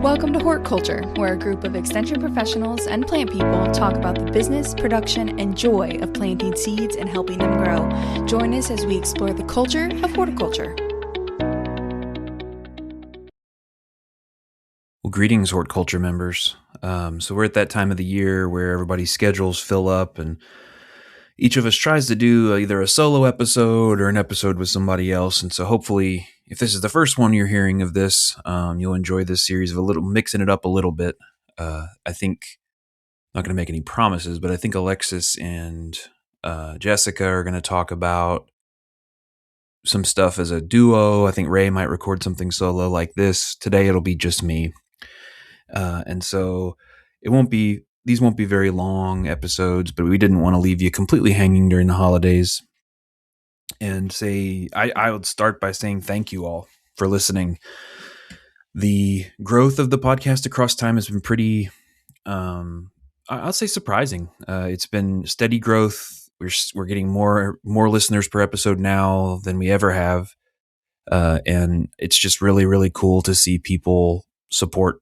Welcome to Horticulture, where a group of extension professionals and plant people talk about the business, production, and joy of planting seeds and helping them grow. Join us as we explore the culture of horticulture. Well, greetings, horticulture members. So we're at that time of the year where everybody's schedules fill up and each of us tries to do either a solo episode or an episode with somebody else. And so hopefully, if this is the first one you're hearing of this, you'll enjoy this series of a little mixing it up a little bit. I think, not going to make any promises, but I think Alexis and Jessica are going to talk about some stuff as a duo. I think Ray might record something solo like this. Today it'll be just me. And so these won't be very long episodes, but we didn't want to leave you completely hanging during the holidays. And I would start by saying thank you all for listening. The growth of the podcast across time has been pretty, I'll say surprising. It's been steady growth. We're getting more listeners per episode now than we ever have. And it's just really, really cool to see people support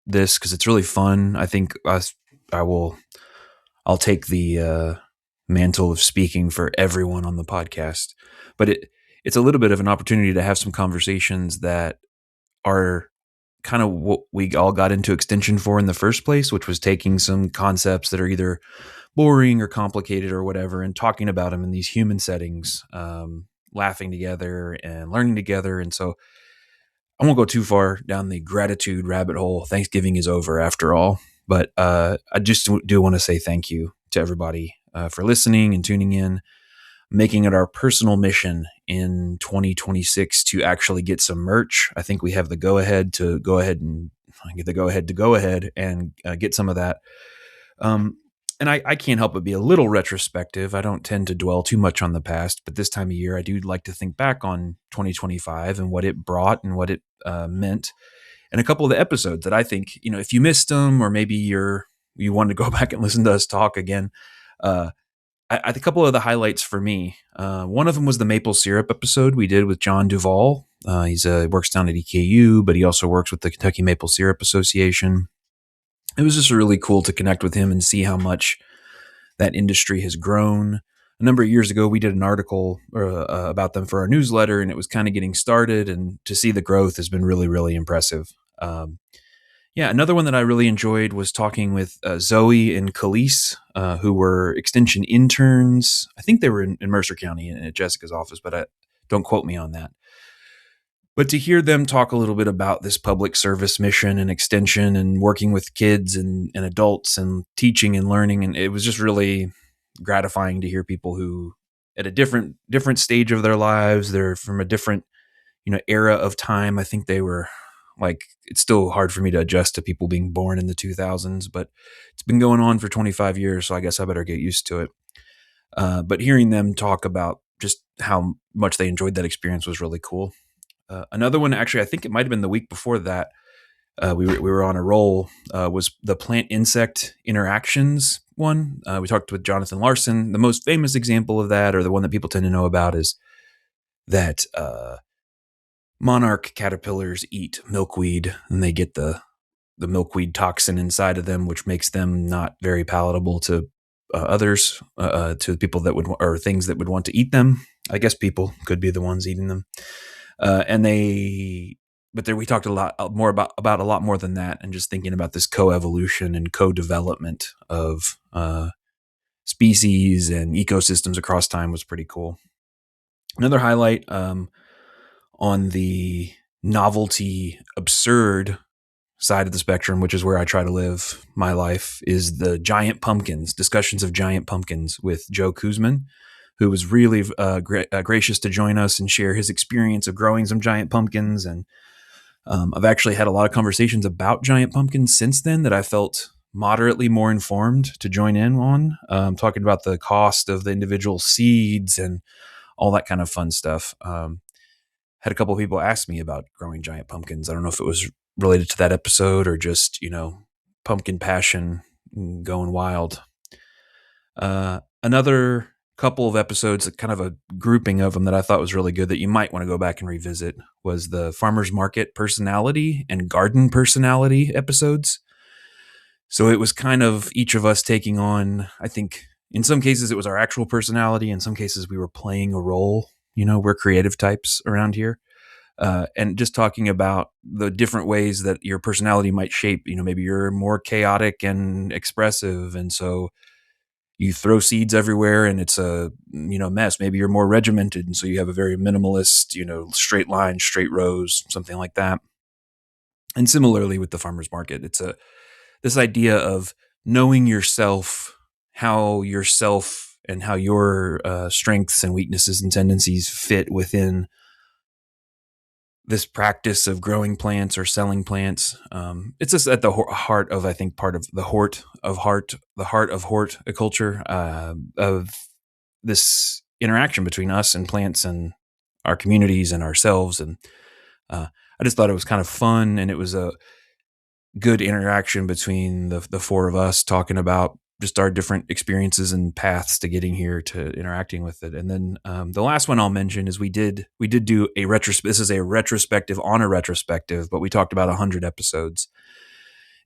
this because it's really fun. I think I'll take the mantle of speaking for everyone on the podcast, but it's a little bit of an opportunity to have some conversations that are kind of what we all got into extension for in the first place, which was taking some concepts that are either boring or complicated or whatever and talking about them in these human settings, laughing together and learning together. And so I won't go too far down the gratitude rabbit hole. Thanksgiving is over after all, but I just do want to say thank you to everybody for listening and tuning in, making it our personal mission in 2026 to actually get some merch. I think we have the go ahead and get some of that. And I can't help but be a little retrospective. I don't tend to dwell too much on the past, but this time of year, I do like to think back on 2025 and what it brought and what it meant. And a couple of the episodes that I think, if you missed them or maybe you wanted to go back and listen to us talk again, I think a couple of the highlights for me, one of them was the maple syrup episode we did with John Duvall. He works down at EKU, but he also works with the Kentucky Maple Syrup Association. It was just really cool to connect with him and see how much that industry has grown. A number of years ago, we did an article about them for our newsletter, and it was kind of getting started. And to see the growth has been really, really impressive. Another one that I really enjoyed was talking with Zoe and Khalees, who were extension interns. I think they were in Mercer County at Jessica's office, but don't quote me on that. But to hear them talk a little bit about this public service mission and extension and working with kids and adults and teaching and learning, and it was just really gratifying to hear people who, at a different stage of their lives, they're from a different, era of time. I think they were it's still hard for me to adjust to people being born in the 2000s, but it's been going on for 25 years, so I guess I better get used to it. But hearing them talk about just how much they enjoyed that experience was really cool. Another one, actually, I think it might have been the week before that, we were on a roll, was the plant-insect interactions one. We talked with Jonathan Larson. The most famous example of that, or the one that people tend to know about, is that monarch caterpillars eat milkweed, and they get the milkweed toxin inside of them, which makes them not very palatable to others, to people that would, or things that would want to eat them. I guess people could be the ones eating them. We talked a lot more about a lot more than that, and just thinking about this co-evolution and co-development of species and ecosystems across time was pretty cool. Another highlight on the novelty, absurd side of the spectrum, which is where I try to live my life, is the giant pumpkins, discussions of giant pumpkins with Joe Kuzman, who was really gracious to join us and share his experience of growing some giant pumpkins. And I've actually had a lot of conversations about giant pumpkins since then that I felt moderately more informed to join in on, talking about the cost of the individual seeds and all that kind of fun stuff. Had a couple of people ask me about growing giant pumpkins. I don't know if it was related to that episode or just, pumpkin passion going wild. Another couple of episodes, kind of a grouping of them that I thought was really good that you might want to go back and revisit was the farmer's market personality and garden personality episodes. So it was kind of each of us taking on, I think in some cases it was our actual personality. In some cases we were playing a role. We're creative types around here. And just talking about the different ways that your personality might shape, maybe you're more chaotic and expressive. And so you throw seeds everywhere and it's a, mess. Maybe you're more regimented. And so you have a very minimalist, straight lines, straight rows, something like that. And similarly with the farmer's market, it's this idea of knowing yourself, how yourself and how your strengths and weaknesses and tendencies fit within this practice of growing plants or selling plants. It's just at the heart of, I think, part of the heart of horticulture, of this interaction between us and plants and our communities and ourselves. And I just thought it was kind of fun, and it was a good interaction between the four of us talking about just our different experiences and paths to getting here to interacting with it. And then the last one I'll mention is we did do a this is a retrospective on a retrospective, but we talked about 100 episodes.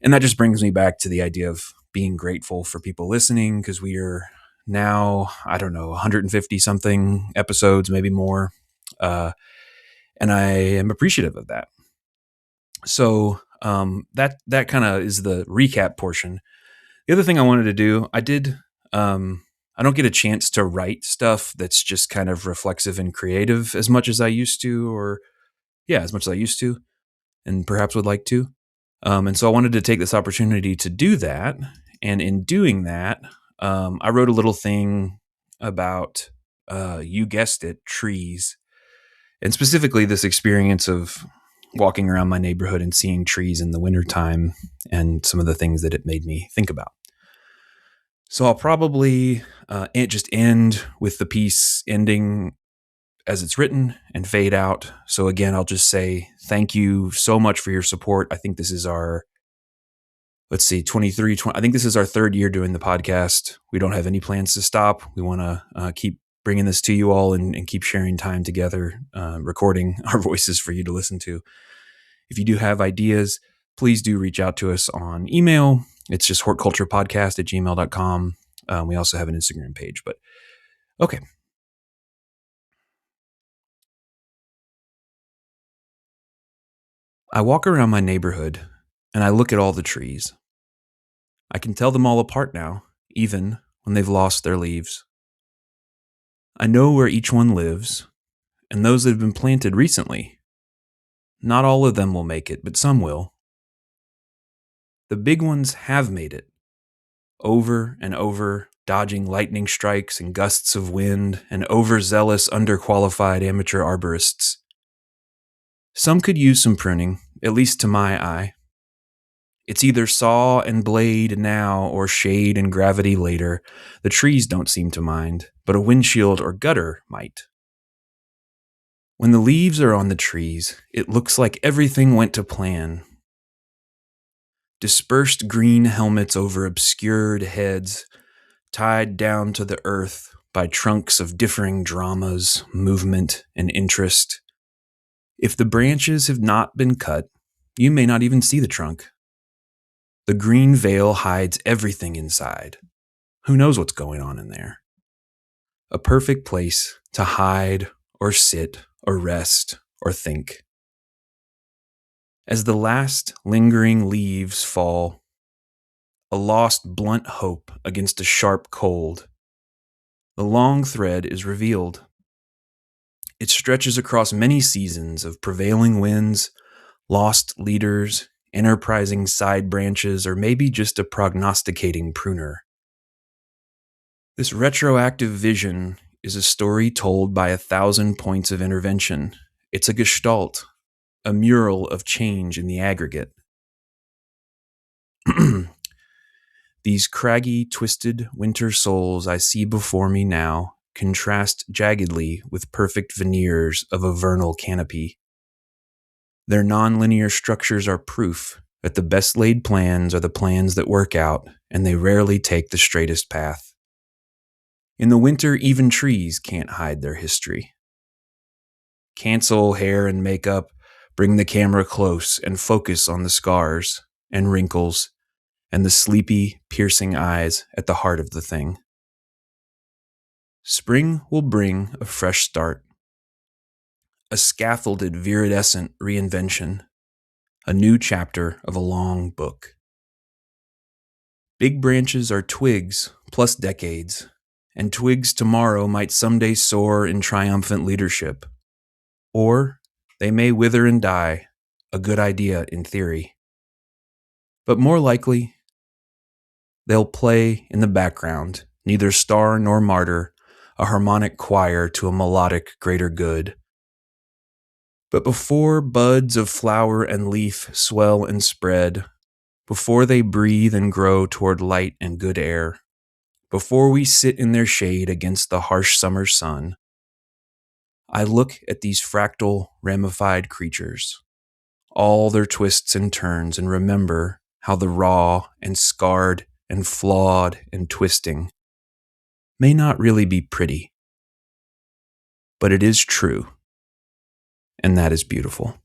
And that just brings me back to the idea of being grateful for people listening, because we are now, 150 something episodes, maybe more. And I am appreciative of that. So that kind of is the recap portion. The other thing I wanted to do, I don't get a chance to write stuff that's just kind of reflexive and creative as much as I used to, as much as I used to, and perhaps would like to. And so I wanted to take this opportunity to do that. And in doing that, I wrote a little thing about, you guessed it, trees. And specifically this experience of walking around my neighborhood and seeing trees in the wintertime and some of the things that it made me think about. So I'll probably just end with the piece ending as it's written and fade out. So again, I'll just say thank you so much for your support. I think this is our, 20. I think this is our third year doing the podcast. We don't have any plans to stop. We want to keep bringing this to you all and keep sharing time together, recording our voices for you to listen to. If you do have ideas, please do reach out to us on email. It's just horticulturepodcast@gmail.com. We also have an Instagram page, but okay. I walk around my neighborhood and I look at all the trees. I can tell them all apart now, even when they've lost their leaves. I know where each one lives, and those that have been planted recently. Not all of them will make it, but some will. The big ones have made it, over and over, dodging lightning strikes and gusts of wind and overzealous, underqualified amateur arborists. Some could use some pruning, at least to my eye. It's either saw and blade now or shade and gravity later. The trees don't seem to mind, but a windshield or gutter might. When the leaves are on the trees, it looks like everything went to plan. Dispersed green helmets over obscured heads, tied down to the earth by trunks of differing dramas, movement, and interest. If the branches have not been cut, you may not even see the trunk. The green veil hides everything inside. Who knows what's going on in there? A perfect place to hide or sit or rest or think. As the last lingering leaves fall, a lost blunt hope against a sharp cold, the long thread is revealed. It stretches across many seasons of prevailing winds, lost leaders, enterprising side branches, or maybe just a prognosticating pruner. This retroactive vision is a story told by 1,000 points of intervention. It's a gestalt, a mural of change in the aggregate. These craggy, twisted winter souls I see before me now contrast jaggedly with perfect veneers of a vernal canopy. Their nonlinear structures are proof that the best laid plans are the plans that work out, and they rarely take the straightest path. In the winter, even trees can't hide their history. Cancel hair and makeup, bring the camera close and focus on the scars and wrinkles and the sleepy, piercing eyes at the heart of the thing. Spring will bring a fresh start, a scaffolded viridescent reinvention, a new chapter of a long book. Big branches are twigs plus decades, and twigs tomorrow might someday soar in triumphant leadership. Or they may wither and die, a good idea in theory. But more likely, they'll play in the background, neither star nor martyr, a harmonic choir to a melodic greater good. But before buds of flower and leaf swell and spread, before they breathe and grow toward light and good air, before we sit in their shade against the harsh summer sun, I look at these fractal, ramified creatures, all their twists and turns, and remember how the raw and scarred and flawed and twisting may not really be pretty, but it is true, and that is beautiful.